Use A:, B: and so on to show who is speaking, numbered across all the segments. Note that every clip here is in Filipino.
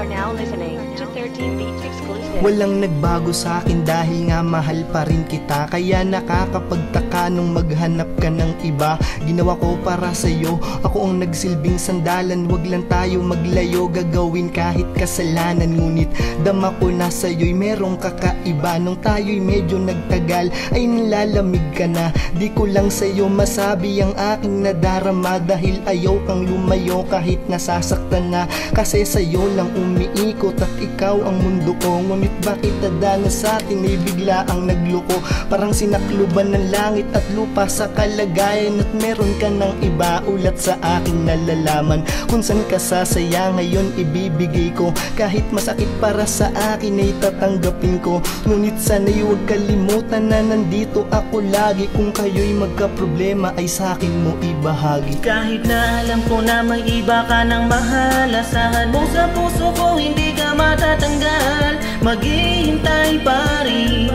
A: now listening to 13 Beats exclusive.
B: Walang nagbago sa akin dahil nga mahal pa rin kita. Kaya nakakapagtaka nung maghanap ka ng iba. Ginawa ko para sa'yo, ako ang nagsilbing sandalan. Wag lang tayo maglayo, gagawin kahit kasalanan. Ngunit dama ko na sa'yo'y merong kakaiba. Nung tayo'y medyo nagtagal ay nilalamig ka na. Di ko lang sa'yo masabi ang aking nadarama, dahil ayaw kang lumayo kahit nasasaktan na. Kasi sa'yo lang umiikot at ikaw ang mundo ko. Ngunit bakit nadanas sa atin ay bigla ang nagloko? Parang sinakluban ng langit at lupa sa kalagayan, at meron ka ng iba. Ulat sa aking nalalaman kung saan ka sasaya, ngayon ibibigay ko. Kahit masakit para sa akin ay tatanggapin ko. Ngunit sana'y huwag kalimutan na nandito ako lagi. Kung kayo'y magka-problema ay sa akin mo ibahagi.
C: Kahit na alam ko na may iba ka ng mahal, asahan mo sa puso ko hindi ka matatanggal. Maghihintay pa rin,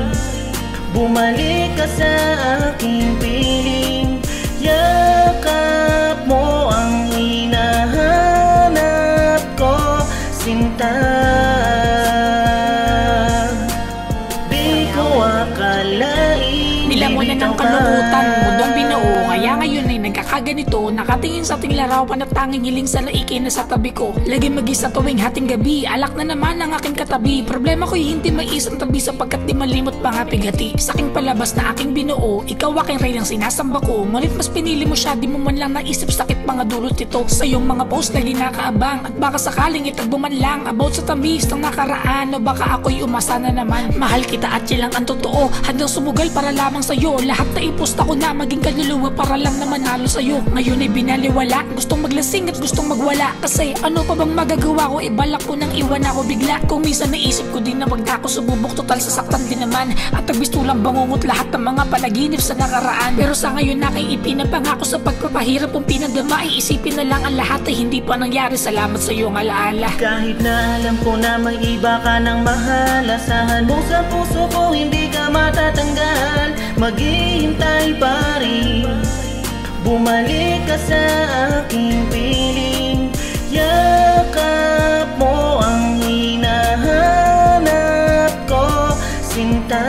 C: bumalik ka sa aking piling. Yakap mo ang hinahanap ko, sinta. Di ko akalain
D: nila mo na ng kalungkutan, mundong binuo. Kaya ngayon ay nagkakaganito, nakatingin sa ating larawan at tanging hiling sa laikin na sa tabi ko. Lagi mag-isa tuwing hating gabi, alak na naman ang aking katabi. Problema ko'y hindi may isang tabi, sapagkat di malimot mga pigati. Sa aking palabas na aking binuo, ikaw aking rey ang sinasamba ko. Ngunit mas pinili mo siya, di mo man lang naisip sakit mga dulot ito. Sa iyong mga post lagi nakaabang, at baka sakaling itagbo man lang about sa tamis ng nakaraan, o baka ako'y umasa na naman. Mahal kita at yan lang ang totoo, handang sumugal para lamang sa'yo. Lahat na ipost ako na maging kaluluwa para lang na manalo sa'yo. Ngayon ay binaliwala, gustong maglasing at gustong magwala. Kasi ano pa bang magagawa ko, ibalak ko nang iwan ako bigla. Kung minsan naisip ko din na wag ako sububok, total sasaktan din naman. At nagbistulang bangungot lahat ng mga panaginip sa nakaraan. Pero sa ngayon aking ipinapangako sa pagpapahirap kong pinagdama, iisipin na lang ang lahat ay hindi pa nangyari. Salamat sa iyong alaala.
C: Kahit na alam ko na may iba ka ng mahal, asahan mo sa puso ko hindi ka matatanggal. Maghihintay pa rin, bumalik ka sa aking piling. Yakap mo ang hinahanap ko, sinta.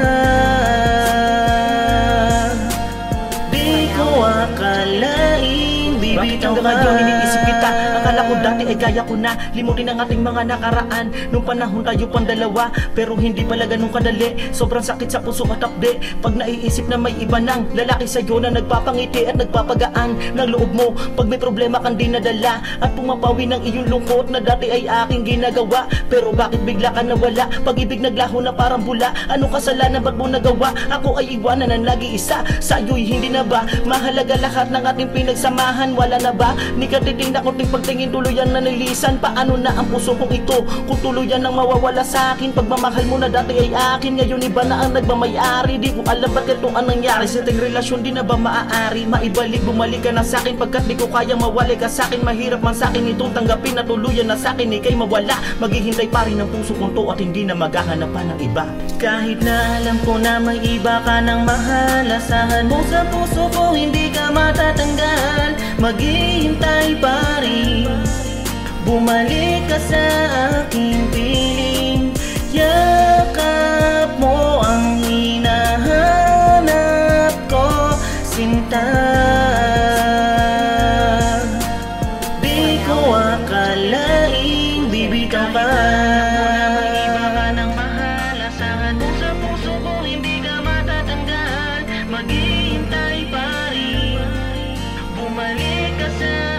C: Di ko akalain bibitaw ka. Ngayon iniisip kita, akala ko dati ay gaya ko na. Limutin ang ating mga nakaraan, nung panahon tayo pang dalawa. Pero hindi pala ganun kadali, sobrang sakit sa puso at takde. Pag naiisip na may iba nang lalaki sa'yo na nagpapangiti at nagpapagaan ng loob mo. Pag may problema kang dinadala at pumapawi ng iyong lungkot na dati ay aking ginagawa. Pero bakit bigla ka nawala? Pag-ibig naglaho na parang bula. Anong kasalanan ba't mo nagawa? Ako ay iwanan ng nag-iisa, sa'yo'y hindi na ba mahalaga lahat ng ating pinagsamahan? Wala na ba? Ni katiting na kunting pagtingin, tuluyan na nilisan. Paano na ang puso kong ito kung tuluyan nang mawawala sa akin? Pagmamahal mo na dati ay akin, ngayon iba na ang nagmamayari. Di ko alam ba't ito ang nangyari sa ating relasyon. Di na ba maaari maibalik, bumalik ka na sa akin? Pagkat di ko kaya mawali ka sa akin. Mahirap man sa akin itong tanggapin na tuluyan na sa akin ika'y mawala. Maghihintay pa rin ang puso kong to at hindi na maghahanap pa ng iba. Kahit na alam ko na may iba ka ng mahal, asahan mo sa puso ko hindi ka matatanggal. Maghihintay pa rin, bumalik ka sa aking piling. Yakap mo ang hinahanap ko, sinta. Di ko akalain bibitaw ka. May iba ka ng mahal, asahan mo sa puso ko hindi ka matatanggal. Maghihintay pa rin, bumalik ka sa